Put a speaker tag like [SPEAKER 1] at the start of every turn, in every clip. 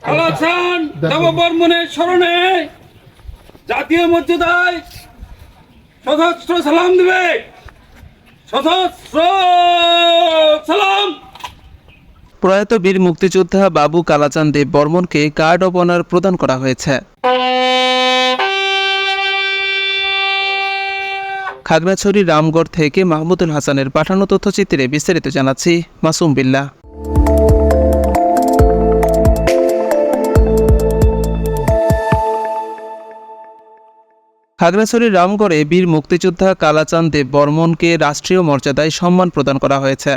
[SPEAKER 1] কালাচান দেববর্মনের স্মরণে জাতীয় মর্যাদায় সশস্ত্র সালাম দিবে। সশস্ত্র সালাম।
[SPEAKER 2] প্রয়াত বীর মুক্তিযোদ্ধা বাবু কালাচান দেব বর্মনকে গার্ড অব অনার প্রদান করা হয়েছে। খাগড়াছড়ি রামগড় থেকে মাহমুদুল হাসানের পাঠানো তথ্যচিত্রে বিস্তারিত জানাচ্ছি মাসুম বিল্লাহ। খাগড়াছড়ির রামগড়ে বীর মুক্তিযোদ্ধা কালাচান দেব বর্মনকে রাষ্ট্রীয় মর্যাদায় সম্মান প্রদান করা হয়েছে।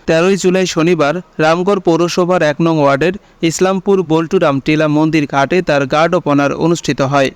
[SPEAKER 2] 13 জুলাই শনিবার রামগড় পৌরসভার 1 নং ওয়ার্ডের ইসলামপুর বল্টুরাম টিলা মন্দির ঘাটে তার গার্ড অব অনার অনুষ্ঠিত হয়।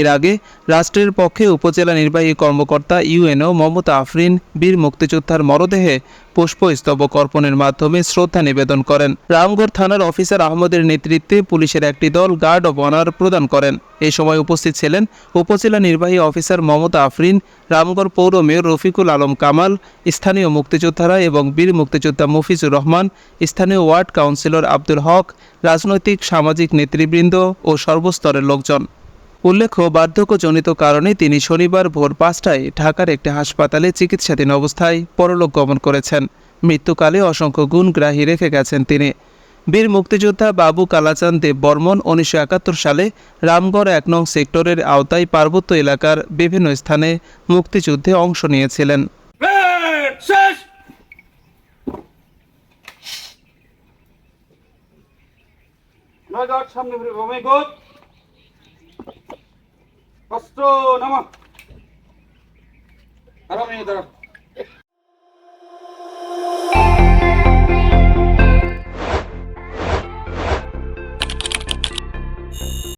[SPEAKER 2] এর আগে রাষ্ট্রের পক্ষে উপজেলা নির্বাহী কর্মকর্তা ইউএনও মমতা আফরিন বীর মুক্তিযোদ্ধার মরদেহে পুষ্পস্তবক অর্পণের মাধ্যমে শ্রদ্ধা নিবেদন করেন। রামগড় থানার অফিসার আহমদের নেতৃত্বে পুলিশের একটি দল গার্ড অব অনার প্রদান করেন। এ সময় উপস্থিত ছিলেন উপজেলা নির্বাহী অফিসার মমতা আফরিন, রামগড় পৌর মেয়র রফিকুল আলম কামাল, স্থানীয় মুক্তিযোদ্ধারা এবং বীর মুক্তিযোদ্ধা মফিজুর রহমান, স্থানীয় ওয়ার্ড কাউন্সিলর আব্দুল হক, রাজনৈতিক সামাজিক নেতৃবৃন্দ ও সর্বস্তরের লোকজন। উল্লেখ্য, বার্ধক্যজনিত কারণে তিনি শনিবার ভোর 5টায় ঢাকার একটি হাসপাতালে চিকিৎসাধীন অবস্থায় পরলোক গমন করেছেন। মৃত্যুকালে অসংখ্য গুণগ্রাহী রেখে গেছেন তিনি। বীর মুক্তিযোদ্ধা বাবু কালাচান দেব বর্মন 1971 সালে রামগড় 1 নং সেক্টরের আওতায় পার্বত্য এলাকার বিভিন্ন স্থানে মুক্তিযুদ্ধে অংশ নিয়েছিলেন।
[SPEAKER 1] অস্ত্র নামা।